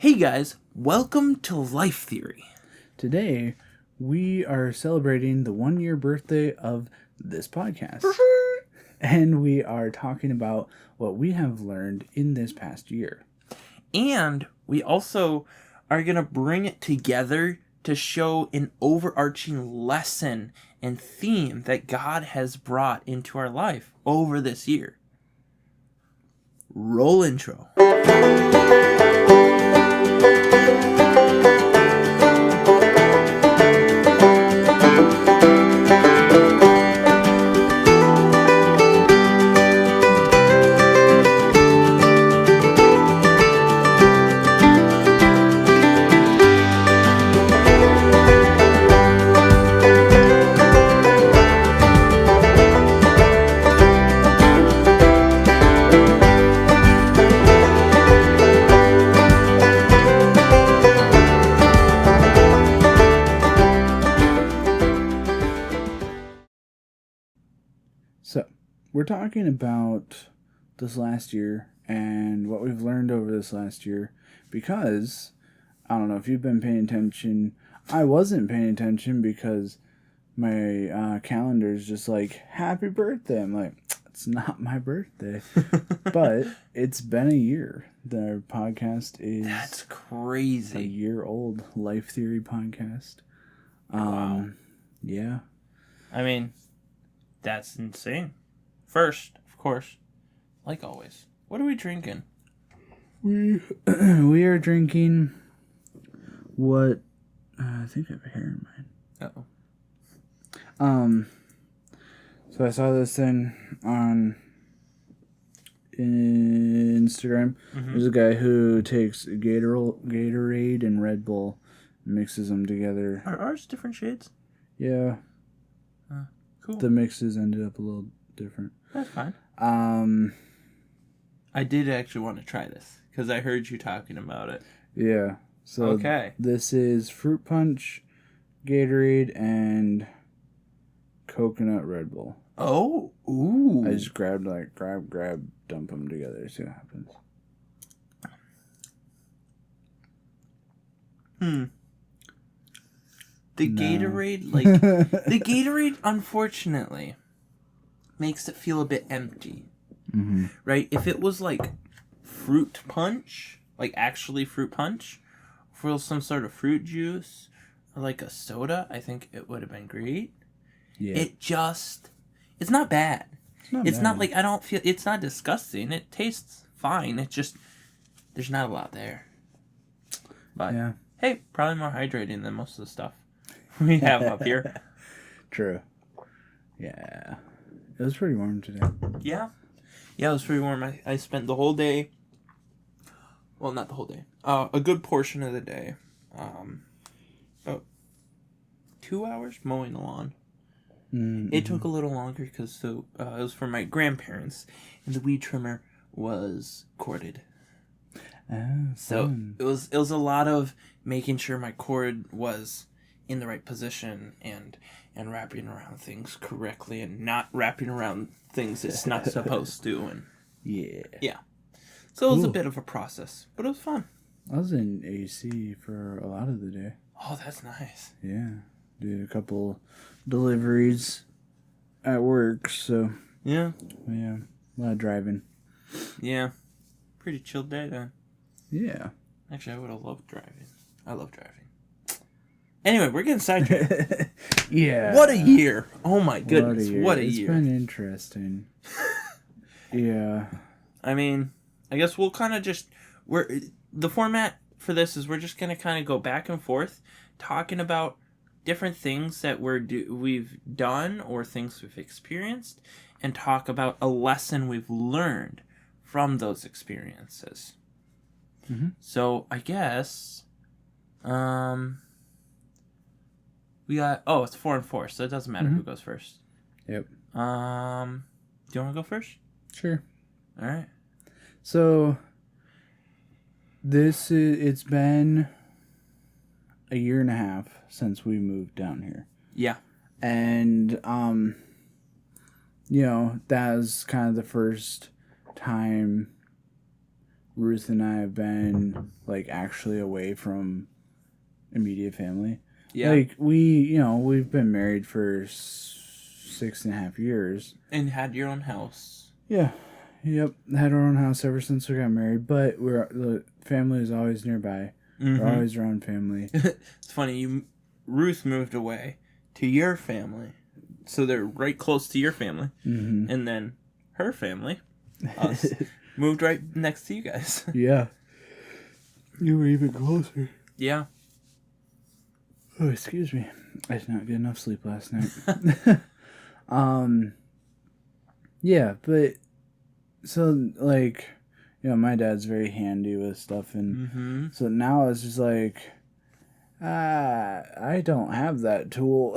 Hey guys, welcome to Life Theory. Today, we are celebrating the 1-year birthday of this podcast. And we are talking about what we have learned in this past year. And we also are going to bring it together to show an overarching lesson and theme that God has brought into our life over this year. Roll intro. So, we're talking about this last year and what we've learned over this last year because, I don't know if you've been paying attention. I wasn't paying attention because my calendar is just like, happy birthday. I'm like, it's not my birthday. But it's been a year. The podcast is... That's crazy. A year old Life Theory podcast. Wow. Yeah. I mean, that's insane. First, of course, like always, what are we drinking? We are drinking what... I think I have hair in mine. Uh-oh. So I saw this thing on Instagram. Mm-hmm. There's a guy who takes Gatorade and Red Bull, mixes them together. Are ours different shades? Yeah. Cool. The mixes ended up a little different. That's fine. I did actually want to try this because I heard you talking about it. Yeah. So okay. This is fruit punch, Gatorade, and coconut Red Bull. Oh, ooh! I just grab, dump them together, see what happens. The Gatorade, the Gatorade, unfortunately, makes it feel a bit empty. Mm-hmm. Right? If it was like fruit punch, like actually fruit punch, or some sort of fruit juice, or like a soda, I think it would have been great. Yeah. It's not bad. It's bad. not like it's not disgusting. It tastes fine. It's just, there's not a lot there. But, yeah. Hey, probably more hydrating than most of the stuff we have up here. True. Yeah. It was pretty warm today. Yeah, it was pretty warm. I spent the whole day, well, not the whole day, a good portion of the day, about 2 hours mowing the lawn. Mm-hmm. It took a little longer because it was for my grandparents, and the weed trimmer was corded. So fun. it was a lot of making sure my cord was in the right position and wrapping around things correctly and not wrapping around things it's not supposed to. And yeah. So it was a bit of a process, but it was fun. I was in AC for a lot of the day. Oh, that's nice. Yeah. Did a couple deliveries at work, so yeah, a lot of driving. Yeah, pretty chill day then. Yeah. Actually, I would have loved driving. I love driving. Anyway, we're getting sidetracked. Yeah. What a year! Oh my goodness, what a year! It's been interesting. Yeah. I mean, I guess we'll kind of the format for this is we're just gonna kind of go back and forth, talking about different things that we've done or things we've experienced, and talk about a lesson we've learned from those experiences. Mm-hmm. So I guess, we got it's 4 and 4, so it doesn't matter who goes first. Yep. Do you want to go first? Sure. All right. So it's been a year and a half since we moved down here. Yeah. And that was kind of the first time Ruth and I have been like actually away from immediate family. Yeah. Like we've been married for 6.5 years. And had your own house. Yeah. Yep. Had our own house ever since we got married, but the family is always nearby. We're always around family. It's funny, Ruth moved away to your family. So they're right close to your family. Mm-hmm. And then her family, us, moved right next to you guys. Yeah. You were even closer. Yeah. Oh, excuse me. I did not get enough sleep last night. Yeah, but so like, my dad's very handy with stuff, and so now it's just like, I don't have that tool.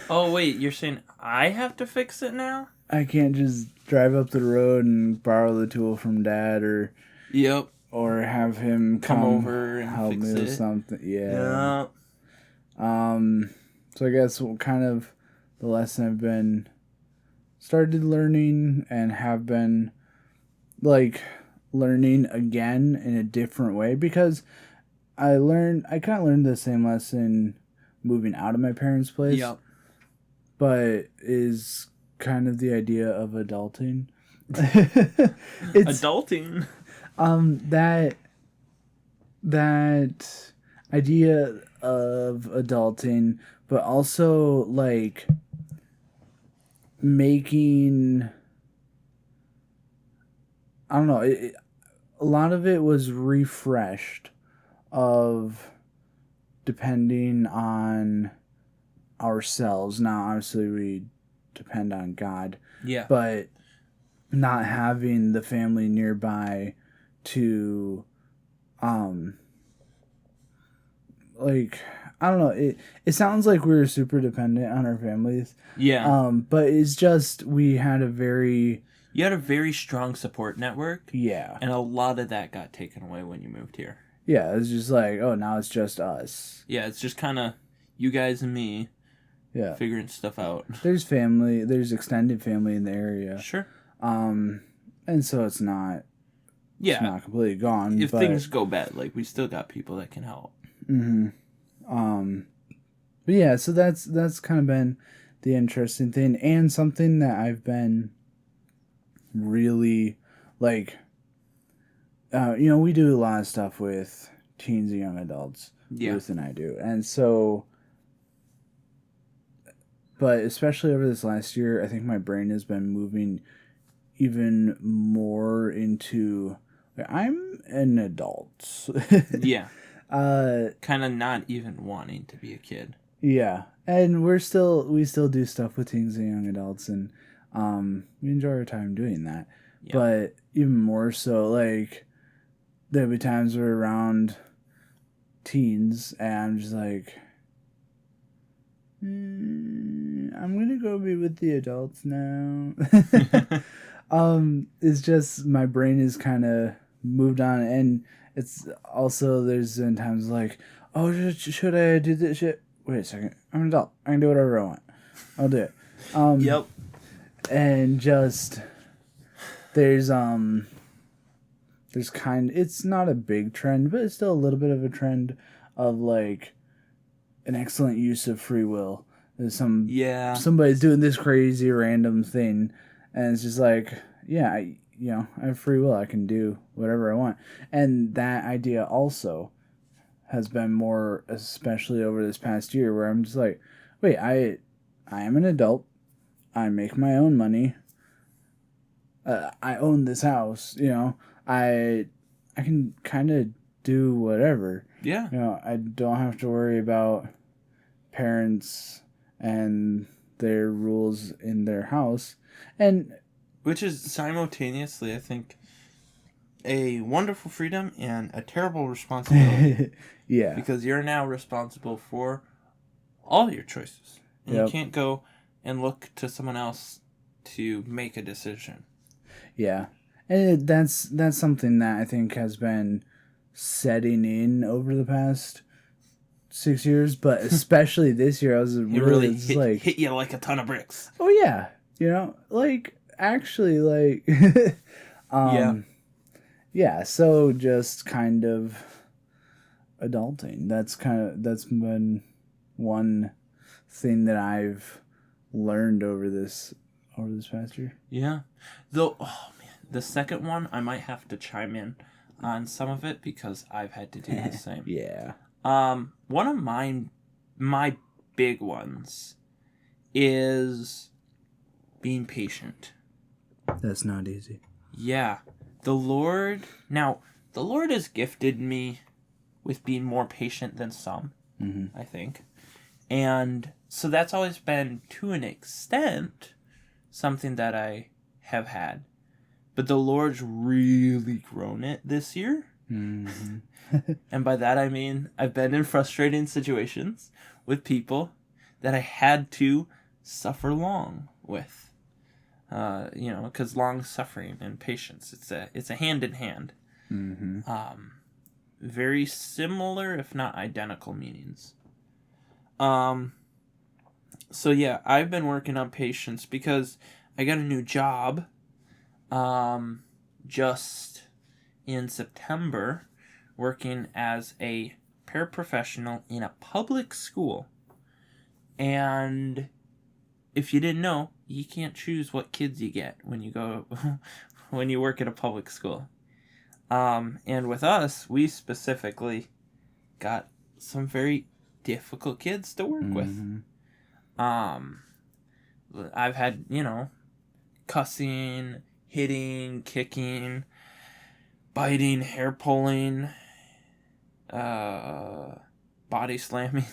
Oh wait, you're saying I have to fix it now? I can't just drive up the road and borrow the tool from Dad, or Yep. or have him come over and help fix me with it. something. Yeah. So I guess kind of the lesson I've been started learning and have been like learning again in a different way, because I kind of learned the same lesson moving out of my parents' place. Yep. But is kind of the idea of adulting. It's adulting. That idea of adulting, but also like making, I don't know, a lot of it was refreshed of depending on ourselves. Now, obviously, we depend on God. Yeah. But not having the family nearby to, like, I don't know. It sounds like we were super dependent on our families. Yeah. But it's just we had a very... You had a very strong support network. Yeah. And a lot of that got taken away when you moved here. Yeah, it's just like, oh, now it's just us. Yeah, it's just kind of you guys and me. Yeah. Figuring stuff out. There's family, there's extended family in the area. Sure. And so it's not... Yeah. It's not completely gone. If things go bad, like, we still got people that can help. Mm-hmm. But yeah, so that's kind of been the interesting thing, and something that I've been really, like, we do a lot of stuff with teens and young adults. Yeah. Ruth and I do. And so, but especially over this last year, I think my brain has been moving even more into, like, I'm an adult. Yeah. Kind of not even wanting to be a kid. Yeah. And we still do stuff with teens and young adults, and we enjoy our time doing that. Yeah. But even more so, like, there'll be times we're around teens and I'm just like, I'm gonna go be with the adults now. It's just my brain is kind of moved on, and it's also, there's been times like, oh, should I do this shit? Wait a second, I'm an adult. I can do whatever I want. I'll do it. Yep. And just there's it's not a big trend, but it's still a little bit of a trend of like an excellent use of free will. There's somebody's doing this crazy random thing, and it's just like, yeah, I have free will. I can do whatever I want. And that idea also has been more, especially over this past year, where I'm just like, wait, I am an adult. I make my own money. I own this house. I can kind of do whatever. Yeah. I don't have to worry about parents and their rules in their house. And which is simultaneously, I think, a wonderful freedom and a terrible responsibility. Yeah. Because you're now responsible for all your choices. And you can't go and look to someone else to make a decision. Yeah. And that's something that I think has been setting in over the past 6 years, but especially this year, I was really hit you like a ton of bricks. Oh yeah, like actually, like, yeah, Yeah, so just kind of adulting. That's been one thing that I've learned over this past year. Yeah. Though, oh man, the second one, I might have to chime in on some of it because I've had to do the same. Yeah. One of my big ones is being patient. That's not easy. Yeah. The Lord has gifted me with being more patient than some, I think. And so that's always been, to an extent, something that I have had. But the Lord's really grown it this year. Mm-hmm. And by that I mean I've been in frustrating situations with people that I had to suffer long with. Because long suffering and patience, it's a hand in hand. Mm-hmm. Very similar, if not identical, meanings. So yeah, I've been working on patience because I got a new job, just in September, working as a paraprofessional in a public school. And if you didn't know, you can't choose what kids you get when you work at a public school. And with us, we specifically got some very difficult kids to work with. I've had, cussing, hitting, kicking, biting, hair pulling, body slamming.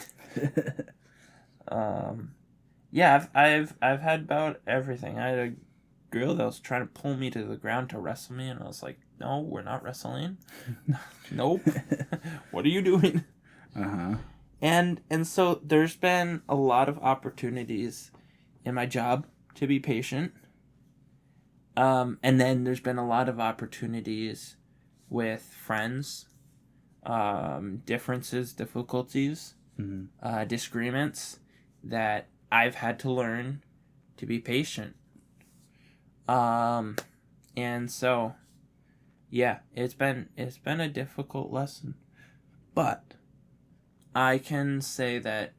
Yeah, I've had about everything. I had a girl that was trying to pull me to the ground to wrestle me, and I was like, "No, we're not wrestling. Nope. What are you doing?" And so there's been a lot of opportunities in my job to be patient. And then there's been a lot of opportunities with friends, differences, difficulties, disagreements that I've had to learn to be patient. And so, yeah, it's been a difficult lesson, but I can say that,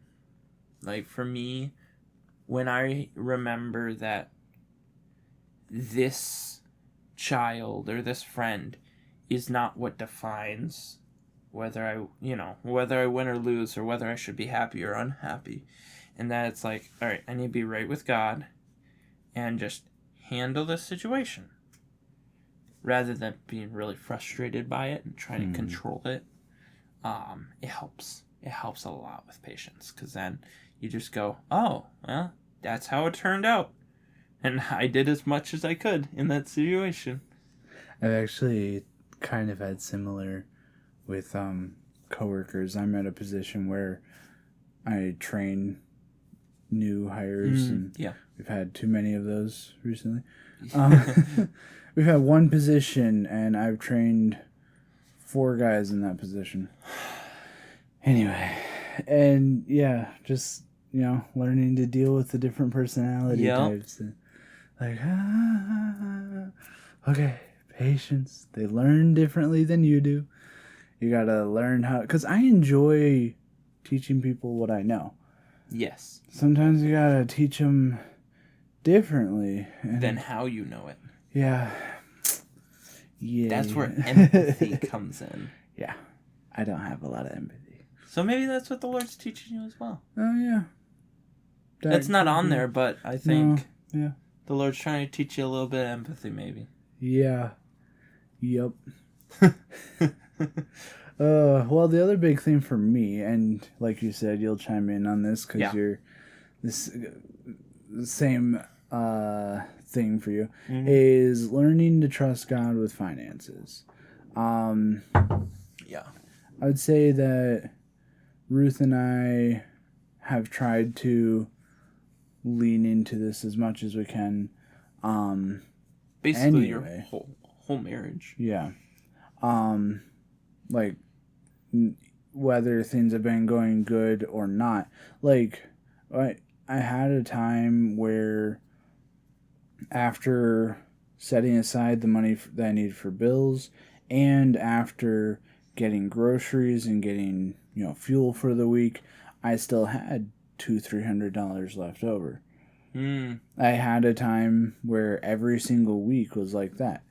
like, for me, when I remember that this child or this friend is not what defines whether I win or lose, or whether I should be happy or unhappy, and that it's like, all right, I need to be right with God and just handle this situation rather than being really frustrated by it and trying to control it. It helps a lot with patience, because then you just go, oh, well, that's how it turned out, and I did as much as I could in that situation. I've actually kind of had similar with coworkers. I'm at a position where I train new hires, and we've had too many of those recently. We've had one position, and I've trained 4 guys in that position. Anyway, and yeah, just, learning to deal with the different personality types. And like, okay, patience. They learn differently than you do. You gotta learn how, because I enjoy teaching people what I know. Yes. Sometimes you gotta teach them differently than how you know it. Yeah. Yeah. That's where empathy comes in. Yeah. I don't have a lot of empathy. So maybe that's what the Lord's teaching you as well. Oh, yeah. It's not on there, but I think the Lord's trying to teach you a little bit of empathy, maybe. Yeah. Yep. Well, the other big thing for me, and like you said, you'll chime in on this because you're this same thing for you, is learning to trust God with finances. Yeah. I would say that Ruth and I have tried to lean into this as much as we can. Basically, your whole marriage. Yeah. Like, whether things have been going good or not. Like, I had a time where, after setting aside the money that I needed for bills and after getting groceries and getting, fuel for the week, I still had $200-300 left over. I had a time where every single week was like that.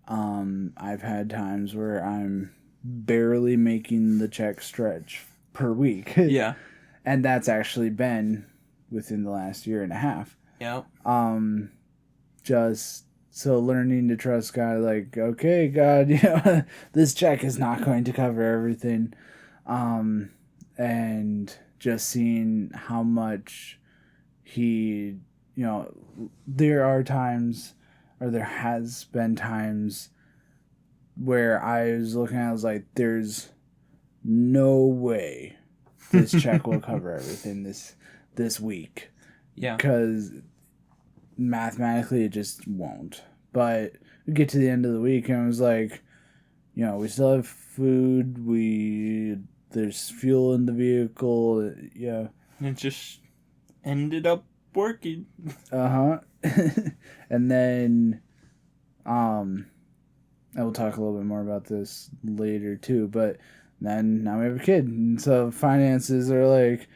I've had times where I'm barely making the check stretch per week. Yeah. And that's actually been within the last year and a half. Yep. Just so learning to trust God, like, okay, God, this check is not going to cover everything. And just seeing how much He, there are times, or there has been times where I was looking at it, I was like, there's no way this check will cover everything this week. Yeah. Because mathematically it just won't. But we get to the end of the week and it was like, we still have food, there's fuel in the vehicle, yeah. It just ended up working. And then I will talk a little bit more about this later too, but then now we have a kid, and so finances are like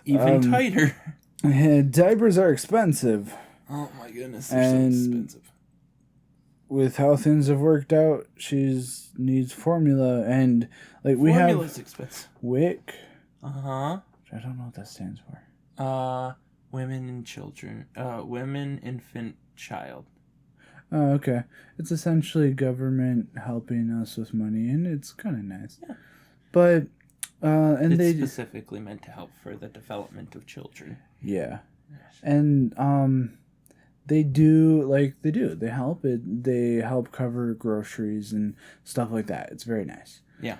even tighter. Diapers are expensive. Oh my goodness, they're so expensive. With how things have worked out, needs formula, and like Formula's expensive. WIC. I don't know what that stands for. Women and children. Women, infant, child. Oh, okay. It's essentially government helping us with money, and it's kind of nice. Yeah. But, and it's specifically meant to help for the development of children. Yeah. And, they help it. They help cover groceries and stuff like that. It's very nice. Yeah.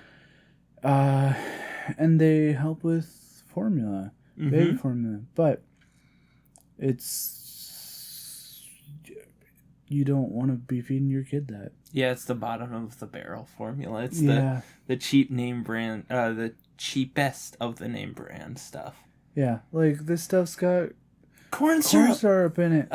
And they help with formula. Baby formula. But you don't want to be feeding your kid that. Yeah, it's the bottom of the barrel formula. It's the cheap name brand, the cheapest of the name brand stuff. Yeah, like this stuff's got corn syrup in it.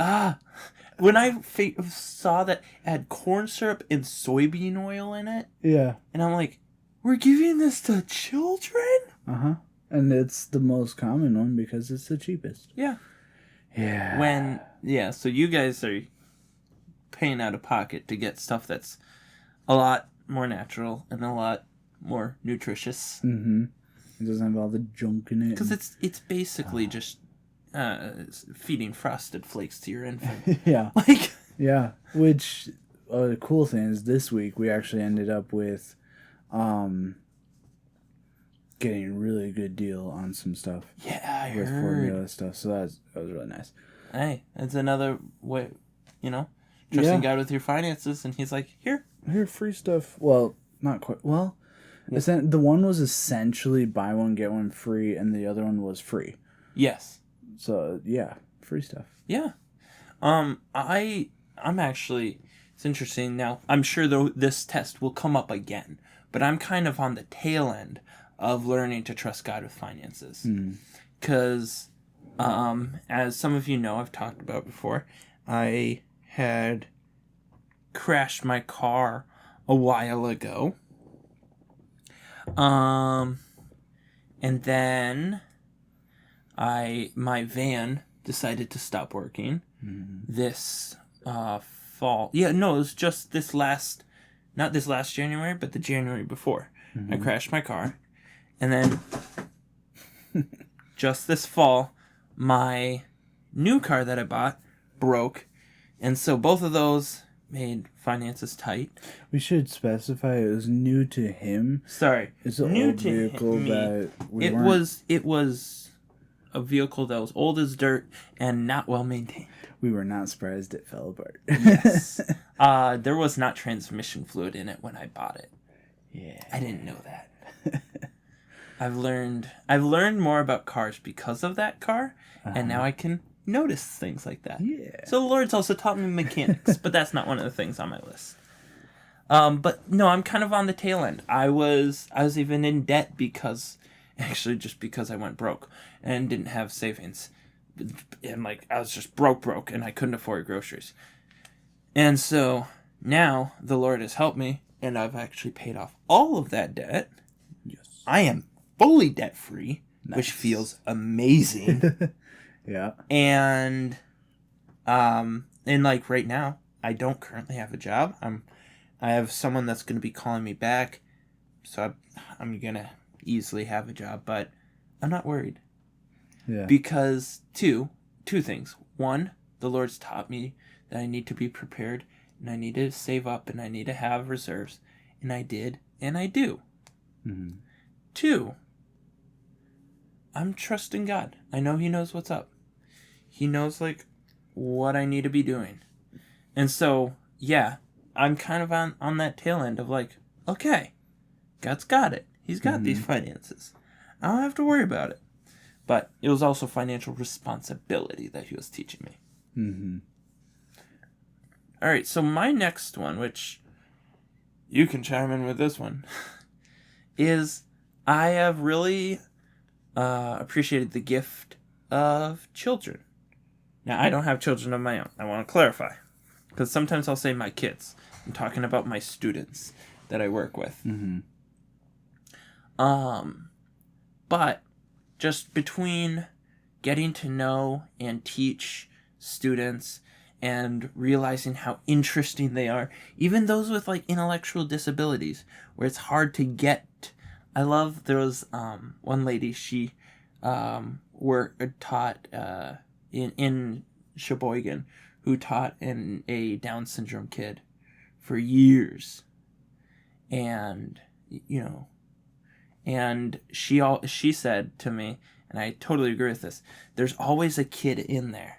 When I saw that it had corn syrup and soybean oil in it. Yeah. And I'm like, we're giving this to children? And it's the most common one because it's the cheapest. Yeah. Yeah. So you guys are paying out of pocket to get stuff that's a lot more natural and a lot more nutritious. It doesn't have all the junk in it. Because it's basically just feeding Frosted Flakes to your infant. Yeah. Yeah. Which, the cool thing is this week we actually ended up with getting a really good deal on some stuff. Yeah, I heard. With formula stuff. So that was really nice. Hey, it's another way, trusting God with your finances, and he's like, here, free stuff. Well, not quite. Well, the one was essentially buy one get one free, and the other one was free. Yes. So yeah, free stuff. Yeah. I'm actually. It's interesting. Now I'm sure though this test will come up again, but I'm kind of on the tail end of learning to trust God with finances, because as some of you know, I've talked about before, I had crashed my car a while ago. And then my van decided to stop working this fall. Yeah, no, it was just not this last January, but the January before. I crashed my car. And then just this fall, my new car that I bought broke. And so both of those made finances tight. We should specify it was new to him. Sorry. It's an old vehicle that we weren't... It was a vehicle that was old as dirt and not well maintained. We were not surprised it fell apart. Yes. There was not transmission fluid in it when I bought it. Yeah. I didn't know that. I've learned more about cars because of that car, and now I can notice things like that. Yeah. So the Lord's also taught me mechanics, but that's not one of the things on my list. But no, I'm kind of on the tail end. I was even in debt because I went broke and didn't have savings, and I was just broke, and I couldn't afford groceries. And so now the Lord has helped me and I've actually paid off all of that debt. Yes. I am fully debt-free, Nice. which feels amazing. Yeah. And like right now, I don't currently have a job. I have someone that's going to be calling me back, so I'm going to easily have a job, but I'm not worried. Yeah. Because two things. One, the Lord's taught me that I need to be prepared, and I need to save up, and I need to have reserves, and I did, and I do. Mm-hmm. Two, I'm trusting God. I know He knows what's up. He knows, like, what I need to be doing. And so, yeah, I'm kind of on that tail end of, like, okay, God's got it. He's got these finances. I don't have to worry about it. But it was also financial responsibility that He was teaching me. Mm-hmm. All right, so my next one, which you can chime in with this one, is I have really appreciated the gift of children. Now, I don't have children of my own. I want to clarify. Because sometimes I'll say my kids. I'm talking about my students that I work with. Mm-hmm. But just between getting to know and teach students and realizing how interesting they are, even those with like intellectual disabilities, where it's hard to get. I love there was one lady, she taught in Sheboygan, who taught a Down syndrome kid for years, and and she said to me, and I totally agree with this, there's always a kid in there.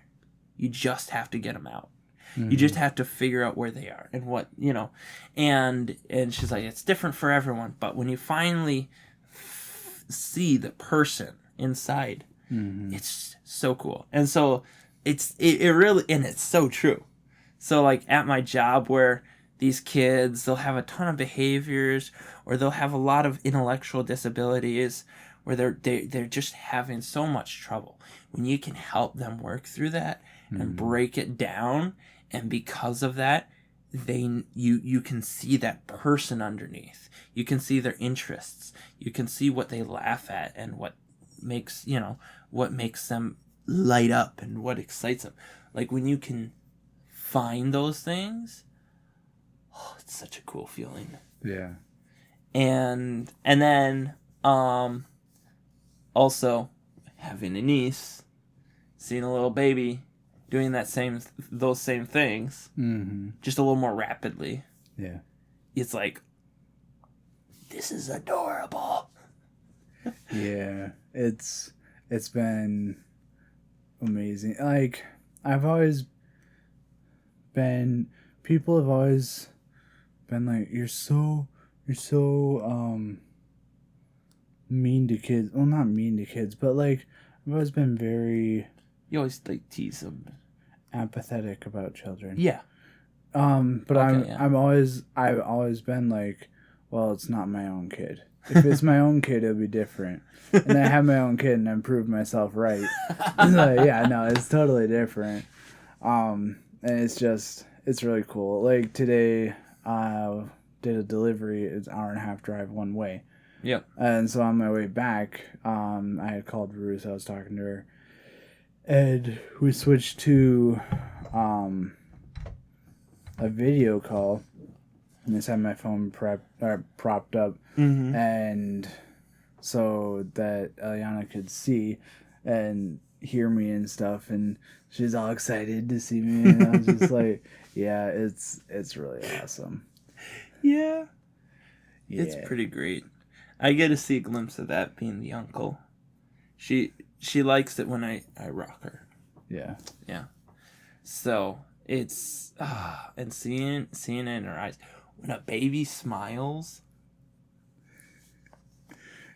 You just have to get them out. Mm-hmm. You just have to figure out where they are and what, and she's like, it's different for everyone, but when you finally see the person inside, it's so cool. And so it really, and it's so true. So like at my job where these kids, they'll have a ton of behaviors, or they'll have a lot of intellectual disabilities, where they're just having so much trouble. When you can help them work through that and break it down, and because of that, you can see that person underneath. You can see their interests. You can see what they laugh at and what makes them light up and what excites them. Like when you can find those things, it's such a cool feeling. Yeah. And then also having a niece, seeing a little baby doing those same things, just a little more rapidly. Yeah. It's like, this is adorable. Yeah. It's been amazing. Like people have always been like, you're so mean to kids. Well, not mean to kids, but like I've always been very, you always like tease them, apathetic about children. Yeah. But okay, I've always been like, well, it's not my own kid. If it's my own kid, it'll be different. And I have my own kid and I proved myself right. So, yeah, no, it's totally different. And it's really cool. Like today, did a delivery. It's an hour and a half drive one way. Yep. And so on my way back, I had called Ruth. I was talking to her, and we switched to a video call. And I just had my phone propped up, and so that Eliana could see and hear me and stuff, and she's all excited to see me, and I was just like, yeah, it's really awesome. Yeah. It's pretty great. I get to see a glimpse of that, being the uncle. She likes it when I rock her. Yeah. Yeah. So it's and seeing it in her eyes. When a baby smiles.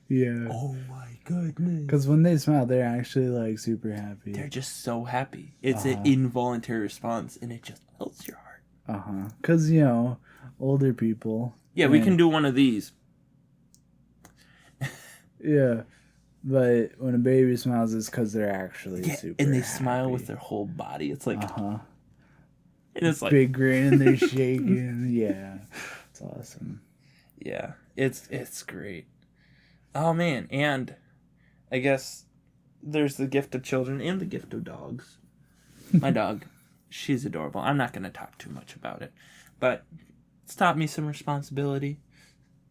Yeah. Oh my goodness. Because when they smile, they're actually like super happy. They're just so happy. It's an involuntary response, and it just melts your heart. Because, older people. Yeah, we can do one of these. Yeah. But when a baby smiles, it's because they're actually super and they happy. smile with their whole body. It's like... And it's like... big grin, and they're shaking. Yeah. That's awesome. Yeah, it's great. Oh man, and I guess there's the gift of children and the gift of dogs. My dog, she's adorable. I'm not going to talk too much about it, but it's taught me some responsibility,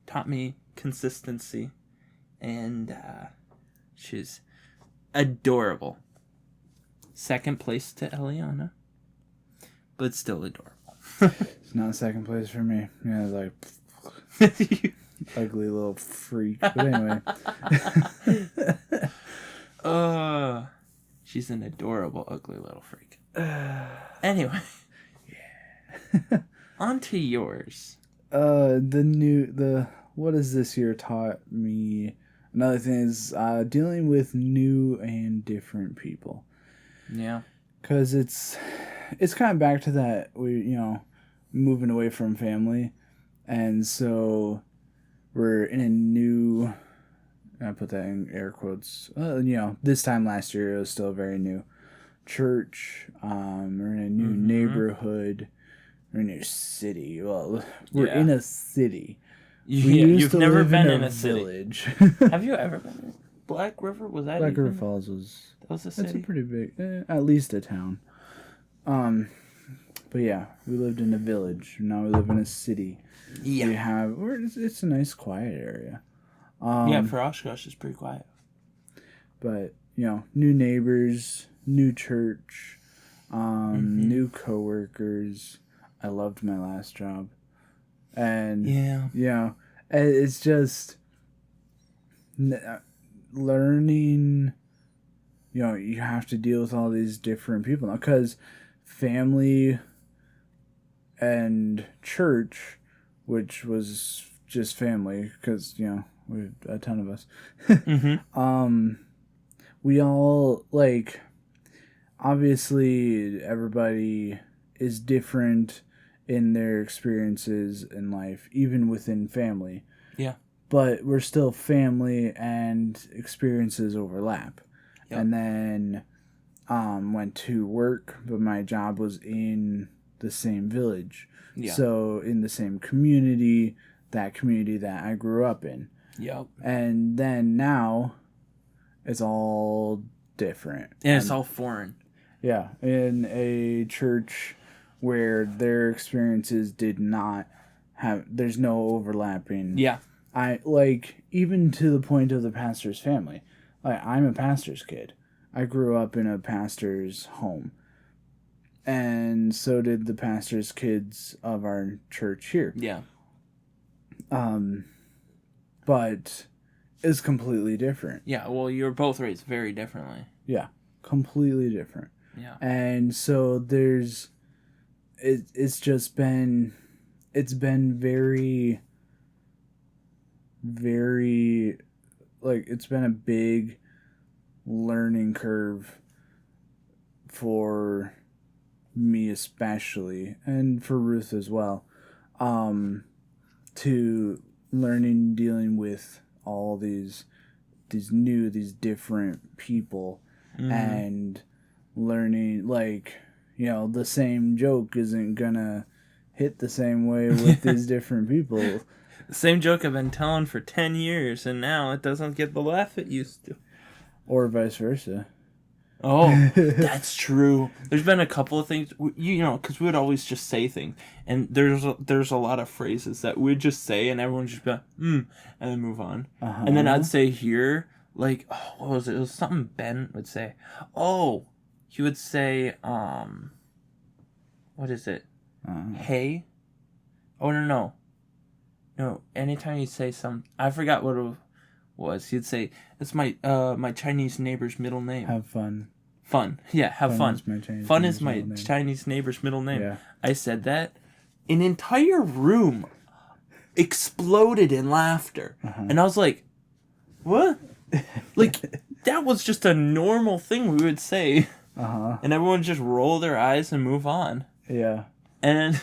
taught me consistency, and she's adorable. Second place to Eliana, but still adorable. It's not second place for me. Yeah, like ugly little freak. But anyway. She's an adorable, ugly little freak. Anyway. Yeah. On to yours. What has this year taught me? Another thing is dealing with new and different people. Yeah. Because it's kind of back to that, moving away from family. And so we're in a new, I put that in air quotes, this time last year it was still very new, church. We're in a new neighborhood. We're in a new city. Well, we're in a city. You've never been in a village. Have you ever been in Black River? Was that Black River Falls that was a city? That's a pretty big, at least a town. But yeah, we lived in a village. Now we live in a city. Yeah. It's a nice, quiet area. Yeah, for Oshkosh, it's pretty quiet. But, new neighbors, new church, new coworkers. I loved my last job. And, it's just learning, you have to deal with all these different people now. Because family and church, which was just family, because, we had a ton of us. We all, obviously everybody is different in their experiences in life, even within family. Yeah. But we're still family and experiences overlap. Yep. And then went to work, but my job was in the same village. Yeah. So in the same community that I grew up in. Yep. And then now it's all different. And it's all foreign. Yeah. In a church where their experiences there's no overlapping. Yeah. Even to the point of the pastor's family. I'm a pastor's kid. I grew up in a pastor's home. And so did the pastor's kids of our church here. Yeah. But it's completely different. Yeah, well, you were both raised very differently. Yeah, completely different. Yeah. And so it's been very, very, it's been a big learning curve for me especially, and for Ruth as well, to dealing with all these different people, and learning, the same joke isn't gonna hit the same way with these different people. The same joke I've been telling for 10 years, and now it doesn't get the laugh it used to. Or vice versa. Oh, that's true. There's been a couple of things, because we would always just say things, and there's a lot of phrases that we'd just say, and everyone would just be like, and then move on. Uh-huh. And then I'd say here, what was it? It was something Ben would say. Oh, he would say, what is it? Hey? Oh, no. No, anytime you say I forgot what it was. He'd say, "It's my Chinese neighbor's middle name." Have fun. Fun. Yeah, have fun. Fun is my Chinese neighbor's middle name. Yeah. I said that. An entire room exploded in laughter. Uh-huh. And I was like, what? That was just a normal thing we would say. Uh-huh. And everyone just roll their eyes and move on. Yeah. And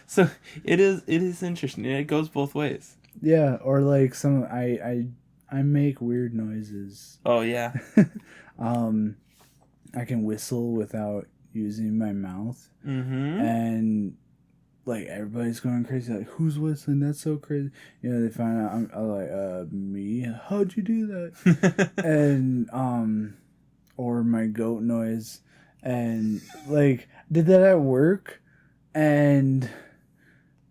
so it is interesting. It goes both ways. Yeah, or I make weird noises. Oh, yeah. I can whistle without using my mouth. Mm-hmm. And like everybody's going crazy. Like, who's whistling? That's so crazy. You know, they find out I'm like, me. How'd you do that? And or my goat noise, and like did that at work, and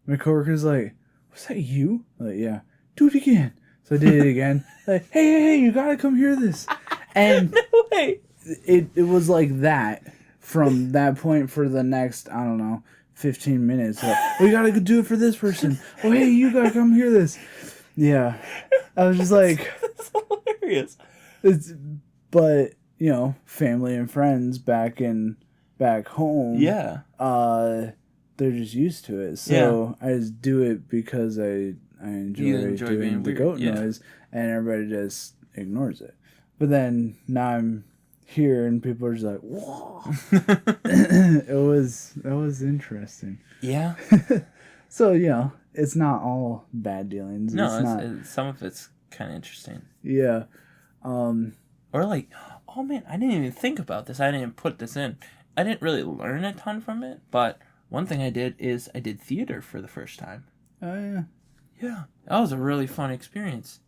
my coworker's like, "Was that you?" I'm like, yeah. Do it again. So I did it again. Like, hey, you gotta come hear this. And No way. It was like that from that point for the next, I don't know, 15 minutes. Like, we gotta do it for this person. Oh, hey, you gotta come hear this. Yeah. I was just like... That's hilarious. But, you know, family and friends back home. Yeah. They're just used to it. So I just do it because I enjoy doing the goat noise, and everybody just ignores it. But then now I'm here and people are just like, whoa. That was interesting. Yeah. So, you know, it's not all bad dealings. No, some of it's kind of interesting. Yeah. Or like, oh man, I didn't even think about this. I didn't even put this in. I didn't really learn a ton from it, but one thing I did is I did theater for the first time. Oh, yeah. Yeah. That was a really fun experience.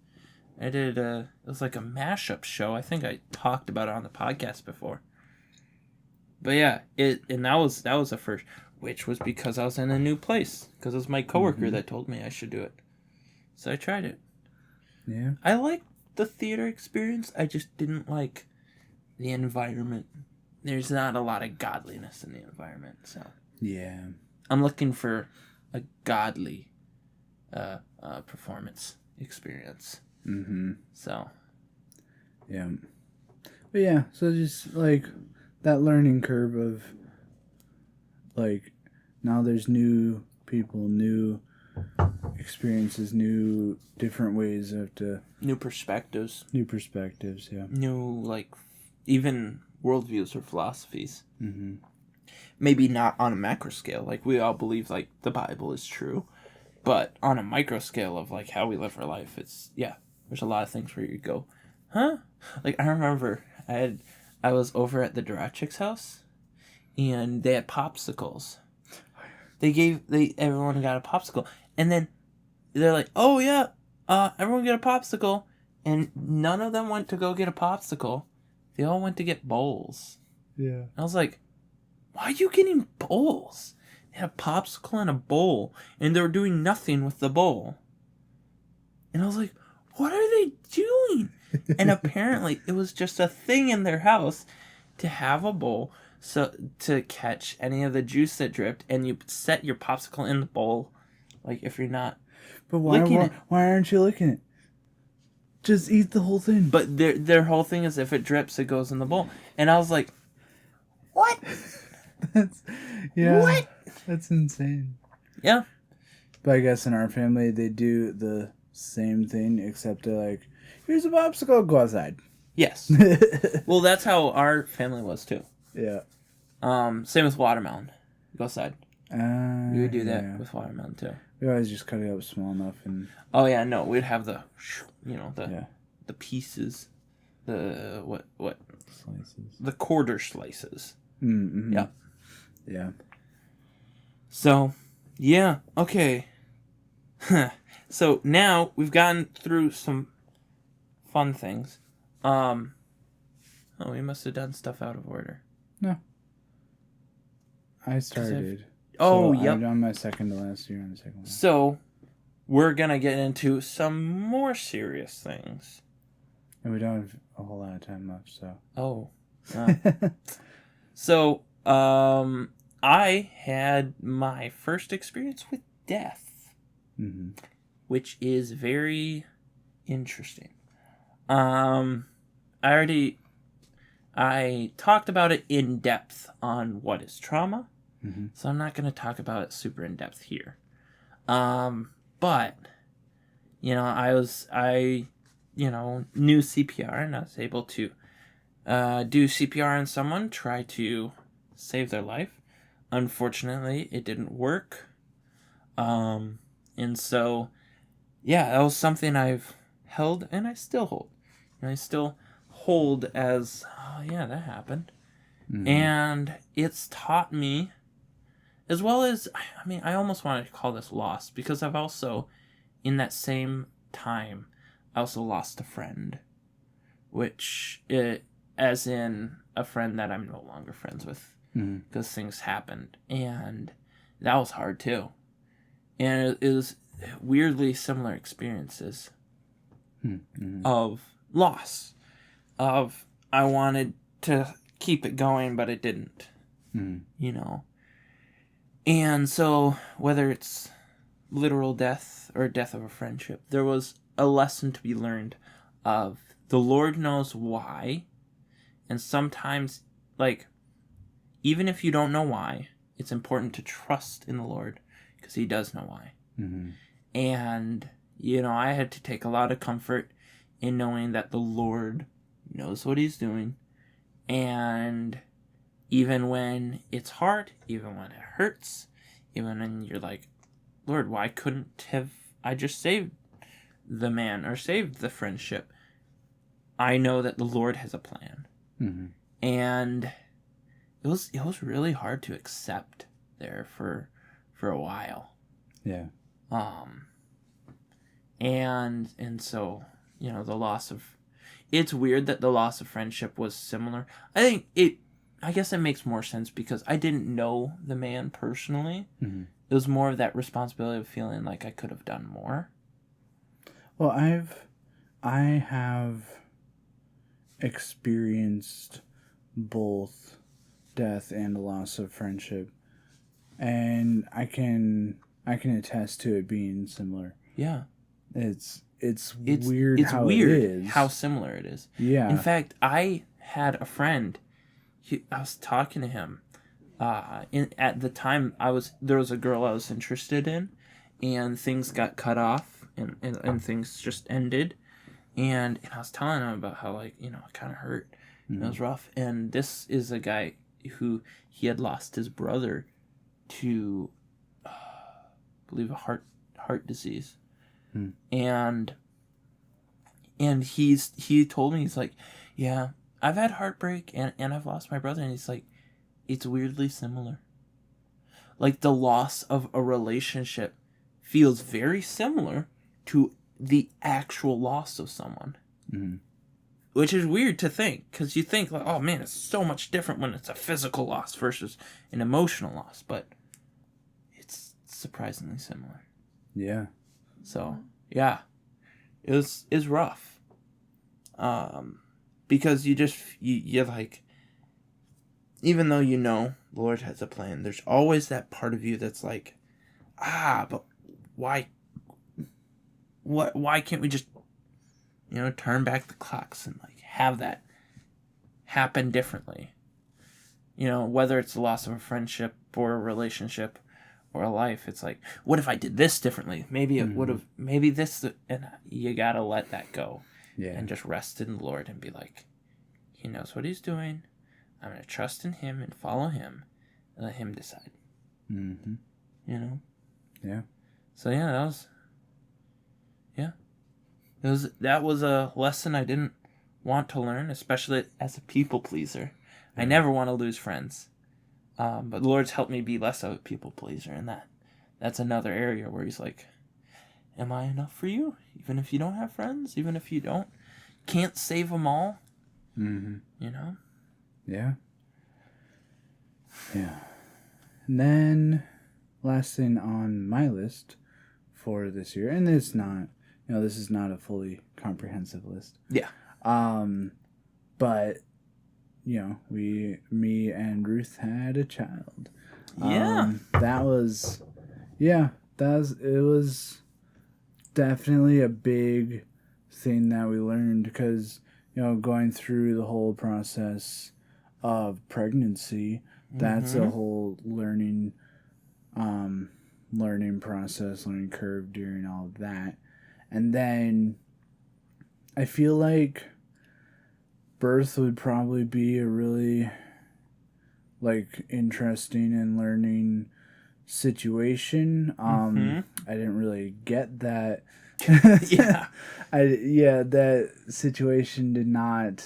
I did, it was like a mashup show. I think I talked about it on the podcast before. But yeah, that was the first, which was because I was in a new place. Because it was my coworker that told me I should do it. So I tried it. Yeah. I liked the theater experience. I just didn't like the environment. There's not a lot of godliness in the environment, so. Yeah. I'm looking for a godly performance experience. Mm-hmm. So. Yeah. But yeah, so just like that learning curve of like now there's new people, new experiences, new different ways to New perspectives. Yeah. New, like, even worldviews or philosophies. Mm-hmm. Maybe not on a macro scale. Like, we all believe, like, the Bible is true. But on a micro scale of, like, how we live our life, it's, yeah. There's a lot of things where you go, huh? Like, I remember I was over at the Durachic's house, and they had popsicles. Everyone got a popsicle. And then they're like, oh, yeah, everyone get a popsicle. And none of them went to go get a popsicle. They all went to get bowls. Yeah. And I was like, why are you getting bowls? They had a popsicle and a bowl, and they were doing nothing with the bowl. And I was like, what are they doing? And apparently it was just a thing in their house to have a bowl so to catch any of the juice that dripped, and you set your popsicle in the bowl, like if you're not why aren't you licking it? Just eat the whole thing. But their whole thing is if it drips, it goes in the bowl. And I was like, what? What? That's insane. Yeah. But I guess in our family, they do the same thing, except they're like, here's a popsicle, go outside. Yes. Well, that's how our family was, too. Yeah. Same with watermelon. Go outside. We would do that yeah. with watermelon, too. We always just cut it up small enough and... Oh, yeah, no. We'd have the pieces. The, what? Slices. The quarter slices. Mm-hmm. Yeah. Yeah. So, yeah. Okay. So, now we've gotten through some fun things. We must have done stuff out of order. No. I started. Yep. I'm on my second to last year on the second one. So, we're going to get into some more serious things. And we don't have a whole lot of time left, so. Oh. So, I had my first experience with death, which is very interesting. I talked about it in depth on what is trauma, so I'm not going to talk about it super in depth here. But, I knew CPR, and I was able to do CPR on someone, try to save their life. Unfortunately, it didn't work. And so, yeah, that was something I've held, and I still hold. And I still hold as, oh, yeah, that happened. And it's taught me As well as, I mean, I almost want to call this loss, because I've also, in that same time, I also lost a friend, as in a friend that I'm no longer friends with, because things happened, and that was hard too. And it was weirdly similar experiences of loss, of I wanted to keep it going, but it didn't, you know. And so, whether it's literal death or death of a friendship, there was a lesson to be learned of the Lord knows why, and sometimes, like, even if you don't know why, it's important to trust in the Lord, because he does know why. And, you know, I had to take a lot of comfort in knowing that the Lord knows what he's doing, and even when it's hard, even when it hurts, even when you're like, Lord, why couldn't have I just saved the man or saved the friendship? I know that the Lord has a plan. And it was really hard to accept there for a while. Yeah. And so, you know, it's weird that the loss of friendship was similar. I guess it makes more sense because I didn't know the man personally. It was more of that responsibility of feeling like I could have done more. Well, I have experienced both death and the loss of friendship, and I can attest to it being similar. Yeah. It's weird how it is. How similar it is. Yeah. In fact, I had a friend. I was talking to him. At the time, there was a girl I was interested in, and things got cut off, and things just ended, and I was telling him about how, like, you know, it kind of hurt, and it was rough. And this is a guy who he had lost his brother to, I believe, a heart disease. And he told me, he's like, yeah, I've had heartbreak and I've lost my brother. And he's like, it's weirdly similar. Like, the loss of a relationship feels very similar to the actual loss of someone. Which is weird to think, because you think, like, oh man, it's so much different when it's a physical loss versus an emotional loss. But it's surprisingly similar. Yeah. So, yeah, it was rough. Because you're like, even though you know the Lord has a plan, there's always that part of you that's like, but why can't we just, you know, turn back the clocks and, like, have that happen differently? You know, whether it's the loss of a friendship or a relationship or a life, it's like, what if I did this differently? Maybe it would have, maybe this, and you gotta let that go. Yeah. And just rest in the Lord and be like, he knows what he's doing. I'm going to trust in him and follow him and let him decide. You know? Yeah. So, yeah, that was a lesson I didn't want to learn, especially as a people pleaser. I never want to lose friends. But the Lord's helped me be less of a people pleaser, and that's another area where he's like, am I enough for you? Even if you don't have friends? Even if you can't save them all? You know? Yeah. Yeah. And then, last thing on my list for this year, and it's not, you know, this is not a fully comprehensive list. Yeah. But, you know, me and Ruth had a child. Yeah. It was definitely a big thing that we learned, because, you know, going through the whole process of pregnancy, that's a whole learning process, learning curve during all of that. And then I feel like birth would probably be a really, like, interesting and learning situation. I didn't really get that. Yeah. That situation did not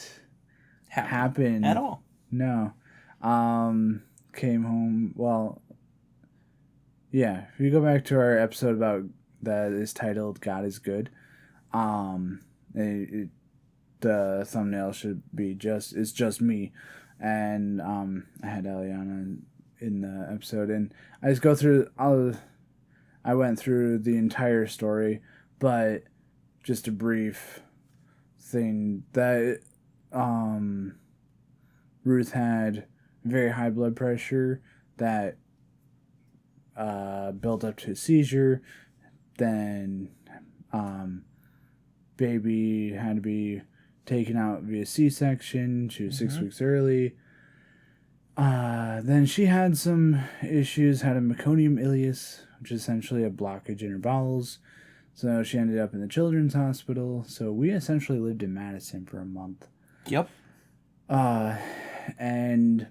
happen at all. No. Came home, well, Yeah, if you go back to our episode about that is titled "God is Good," the thumbnail should be it's just me, and I had Eliana in the episode, and I just go through I went through the entire story, but just a brief thing that Ruth had very high blood pressure that built up to a seizure. Then baby had to be taken out via C-section. She was 6 weeks early. Then she had some issues, had a meconium ileus, which is essentially a blockage in her bowels. So she ended up in the children's hospital. So we essentially lived in Madison for a month. Yep. And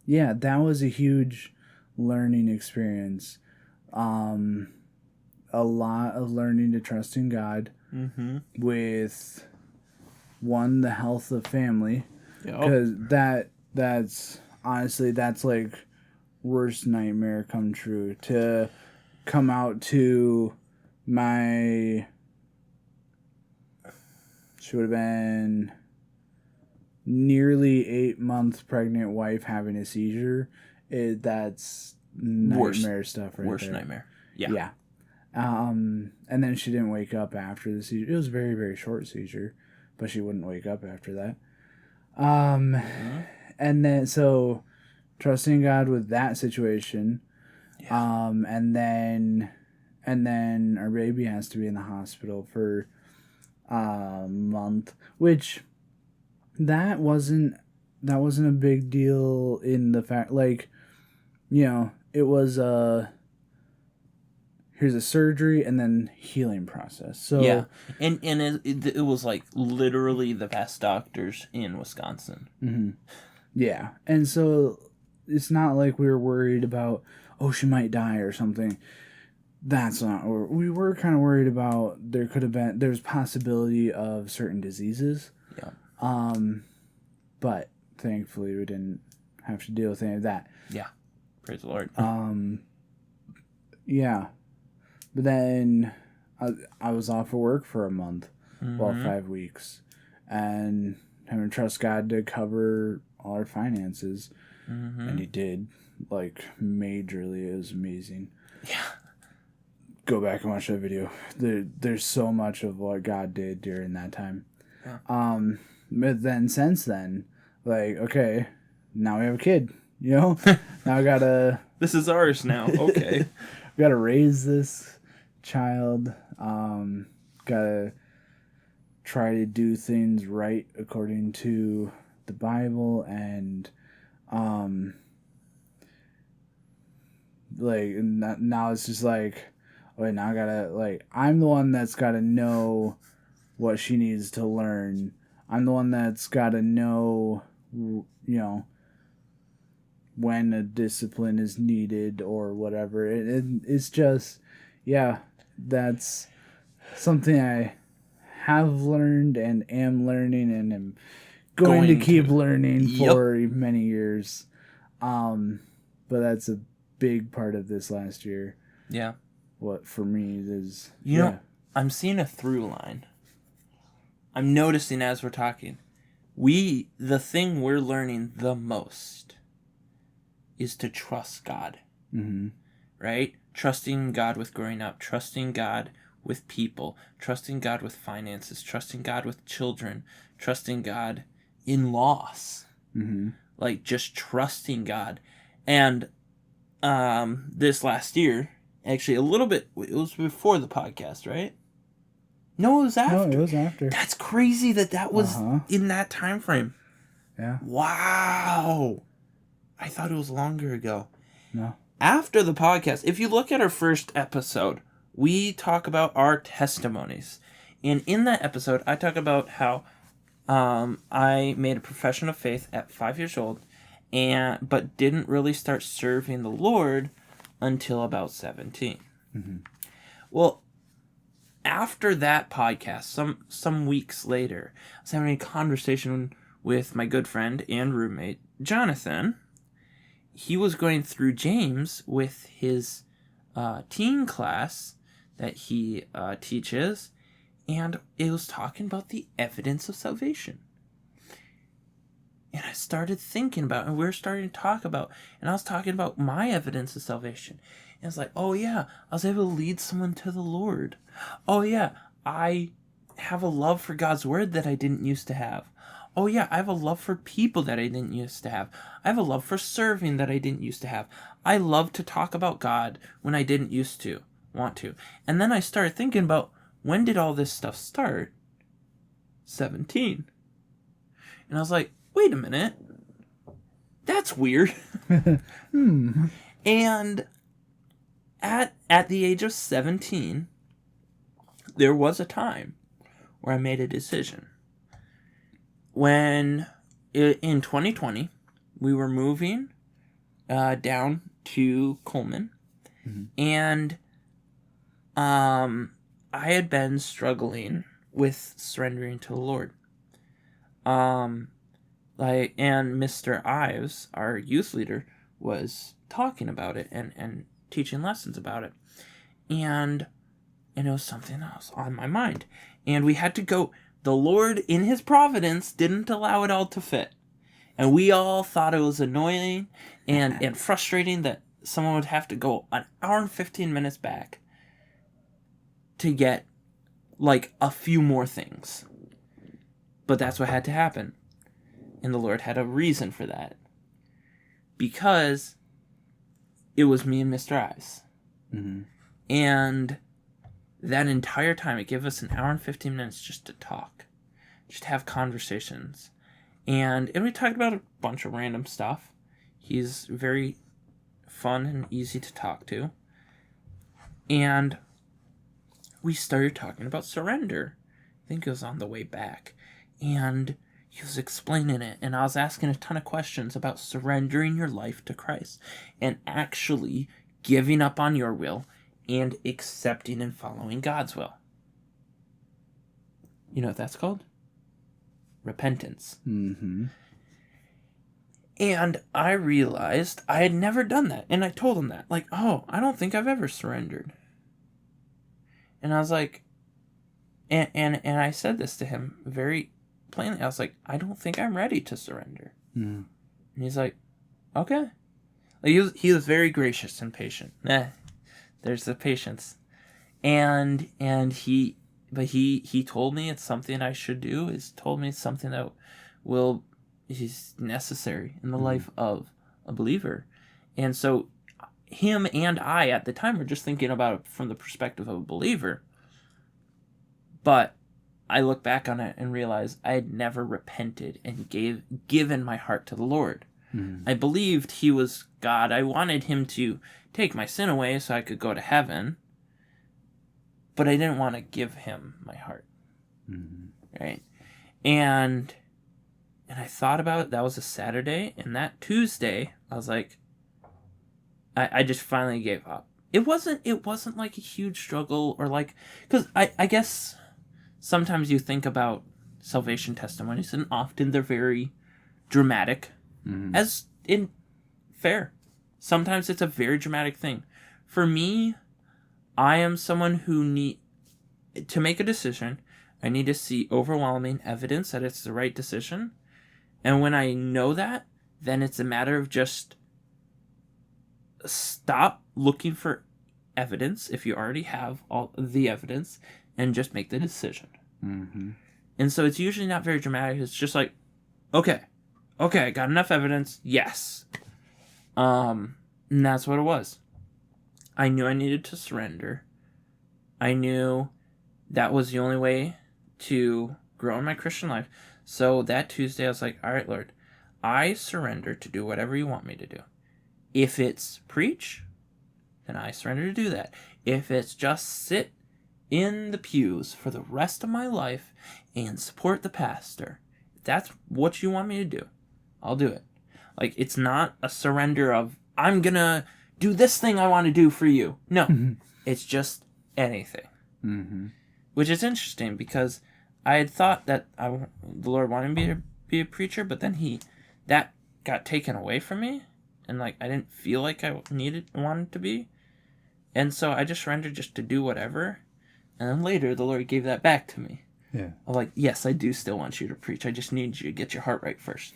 yeah, that was a huge learning experience. A lot of learning to trust in God with the health of family. Because that's honestly, that's like worst nightmare come true, to come out to she would have been nearly 8-month pregnant wife having a seizure. That's nightmare stuff right worst there. Nightmare. Yeah. And then she didn't wake up after the seizure. It was a very, very short seizure, but she wouldn't wake up after that. And then, so trusting God with that situation. Yeah. And then our baby has to be in the hospital for a month, which that wasn't a big deal in the fact, like, you know, it was here's a surgery and then healing process. So yeah, and it was like literally the best doctors in Wisconsin. Mm-hmm. Yeah, and so it's not like we were worried about, oh, she might die or something. That's not. Or we were kind of worried about there's possibility of certain diseases. Yeah. But thankfully we didn't have to deal with any of that. Yeah. Praise the Lord. Yeah. But then I was off of work for a month, 5 weeks, and having to trust God to cover all our finances, and He did, like, majorly. It was amazing. Yeah. Go back and watch that video. There's so much of what God did during that time. Yeah. But then since then, like, okay, now we have a kid. You know, now I gotta. This is ours now. Okay. We gotta raise this child. Gotta try to do things right according to the Bible, and like now it's just like, okay, now I gotta, like, I'm the one that's gotta know what she needs to learn. I'm the one that's gotta know, you know, when a discipline is needed or whatever. It's just, yeah, that's something I have learned and am learning and am going to keep learning for many years. But that's a big part of this last year. Yeah. What for me is, you know, I'm seeing a through line. I'm noticing as we're talking, the thing we're learning the most is to trust God. Mm-hmm. Right? Trusting God with growing up, trusting God with people, trusting God with finances, trusting God with children, trusting God in loss. Mm-hmm. Like, just trusting God. And this last year, actually a little bit, it was before the podcast, right? No, it was after. No, it was after. That's crazy that was in that time frame. Yeah. Wow. I thought it was longer ago. No. After the podcast, if you look at our first episode, we talk about our testimonies. And in that episode, I talk about how I made a profession of faith at 5 years old, but didn't really start serving the Lord until about 17. Mm-hmm. Well, after that podcast, some weeks later, I was having a conversation with my good friend and roommate, Jonathan, he was going through James with his teen class that he teaches, and it was talking about the evidence of salvation. And I started thinking about, and we were starting to talk about, and I was talking about my evidence of salvation. And it's like, oh yeah, I was able to lead someone to the Lord. Oh yeah, I have a love for God's word that I didn't used to have. Oh yeah, I have a love for people that I didn't used to have. I have a love for serving that I didn't used to have. I love to talk about God when I didn't used to want to. And then I started thinking about, when did all this stuff start? 17. And I was like, wait a minute. That's weird. And at the age of 17, there was a time where I made a decision. When, in 2020, we were moving down to Coleman, and I had been struggling with surrendering to the Lord. And Mr. Ives, our youth leader, was talking about it and teaching lessons about it. And it was something that was on my mind. And we had to go. The Lord, in his providence, didn't allow it all to fit. And we all thought it was annoying and frustrating that someone would have to go an hour and 15 minutes back to get, like, a few more things. But that's what had to happen. And the Lord had a reason for that. Because it was me and Mr. Ives. And that entire time, it gave us an hour and 15 minutes just to talk. Just have conversations. And we talked about a bunch of random stuff. He's very fun and easy to talk to. And we started talking about surrender. I think it was on the way back. And he was explaining it. And I was asking a ton of questions about surrendering your life to Christ. And actually giving up on your will and accepting and following God's will. You know what that's called? Repentance. And I realized I had never done that. And I told him that. Like, oh, I don't think I've ever surrendered. And I was like, and I said this to him very plainly. I was like, I don't think I'm ready to surrender. And he's like, okay. Like, he was very gracious and patient. There's the patience. And he told me it's something I should do. He's told me it's something that is necessary in the life of a believer. And so him and I at the time were just thinking about it from the perspective of a believer. But I look back on it and realize I had never repented and given my heart to the Lord. I believed he was God. I wanted him to take my sin away so I could go to heaven. But I didn't want to give him my heart. Right? And I thought about it. That was a Saturday. And that Tuesday, I was like, I just finally gave up. It wasn't like a huge struggle or like, because I guess sometimes you think about salvation testimonies and often they're very dramatic. As in fair. Sometimes it's a very dramatic thing. For me, I am someone who to make a decision, I need to see overwhelming evidence that it's the right decision. And when I know that, then it's a matter of just stop looking for evidence if you already have all the evidence and just make the decision. And so it's usually not very dramatic. It's just like, okay, I got enough evidence. Yes. And that's what it was. I knew I needed to surrender. I knew that was the only way to grow in my Christian life. So that Tuesday, I was like, all right, Lord, I surrender to do whatever you want me to do. If it's preach, then I surrender to do that. If it's just sit in the pews for the rest of my life and support the pastor, if that's what you want me to do, I'll do it. Like, it's not a surrender of, I'm gonna do this thing I want to do for you. No, it's just anything. Which is interesting because I had thought that the Lord wanted me to be a preacher, but then that got taken away from me. and like I didn't feel like I wanted to be. And so I just surrendered just to do whatever. And then later the Lord gave that back to me. Yeah. I'm like, yes, I do still want you to preach. I just need you to get your heart right first.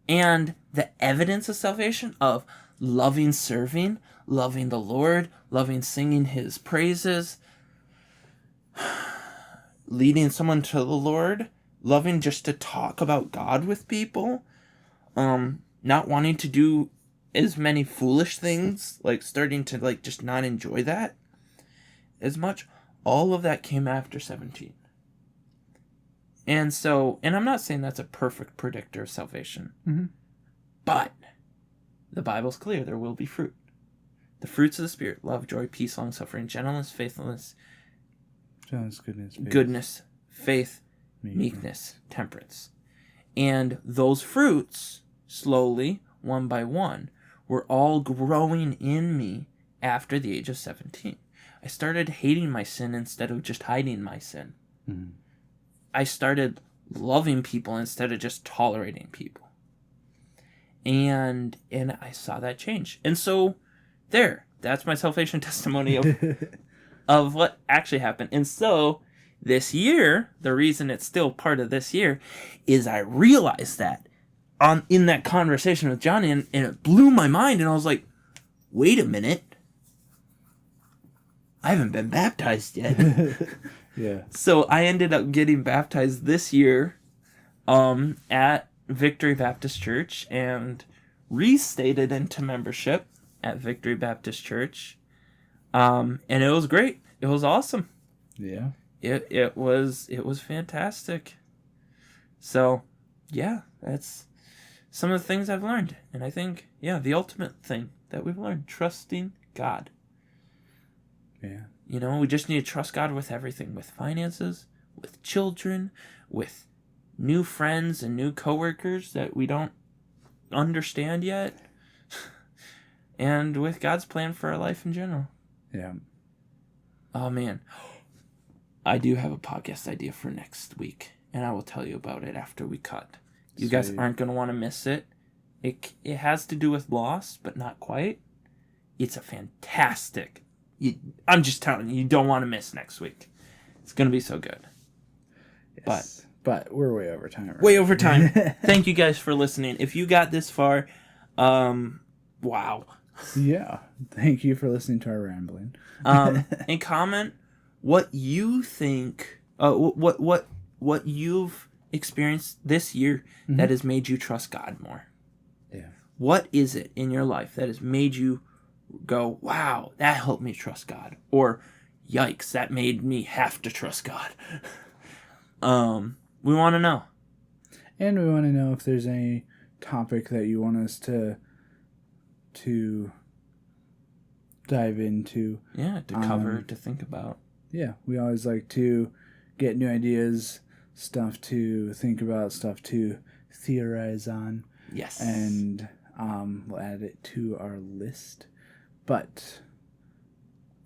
And the evidence of salvation, of loving serving, loving the Lord, loving singing his praises, leading someone to the Lord, loving just to talk about God with people, not wanting to do as many foolish things, like starting to like just not enjoy that as much. All of that came after 17. And so, and I'm not saying that's a perfect predictor of salvation, but the Bible's clear, there will be fruit. The fruits of the Spirit: love, joy, peace, long-suffering, gentleness, faithfulness, goodness, faith, meekness, temperance. And those fruits, slowly, one by one, were all growing in me after the age of 17. I started hating my sin instead of just hiding my sin. Mm-hmm. I started loving people instead of just tolerating people. And I saw that change. And so, that's my salvation testimony of what actually happened. And so, this year, the reason it's still part of this year, is I realized that in that conversation with Johnny, and it blew my mind, and I was like, wait a minute, I haven't been baptized yet. Yeah. So I ended up getting baptized this year at Victory Baptist Church, and restated into membership at Victory Baptist Church. And it was great. It was awesome. Yeah. It was fantastic. So, yeah, that's some of the things I've learned. And I think, the ultimate thing that we've learned, trusting God. Yeah. You know, we just need to trust God with everything, with finances, with children, with new friends and new coworkers that we don't understand yet, and with God's plan for our life in general. Yeah. Oh, man. I do have a podcast idea for next week, and I will tell you about it after we cut. You guys aren't going to want to miss it. It has to do with loss, but not quite. It's a fantastic... I'm just telling you, you don't want to miss next week. It's going to be so good. Yes. But we're way over time. Right? Way over time. Thank you guys for listening. If you got this far, wow. Yeah. Thank you for listening to our rambling. And comment what you think, what you've experienced this year that has made you trust God more. Yeah. What is it in your life that has made you go, wow, that helped me trust God, or yikes, that made me have to trust God? We want to know. And we want to know if there's any topic that you want us to dive into. Yeah, to cover, to think about. Yeah, we always like to get new ideas, stuff to think about, stuff to theorize on. Yes. And we'll add it to our list. But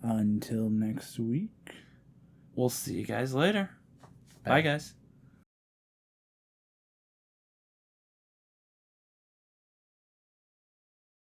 until next week, we'll see you guys later. Bye guys.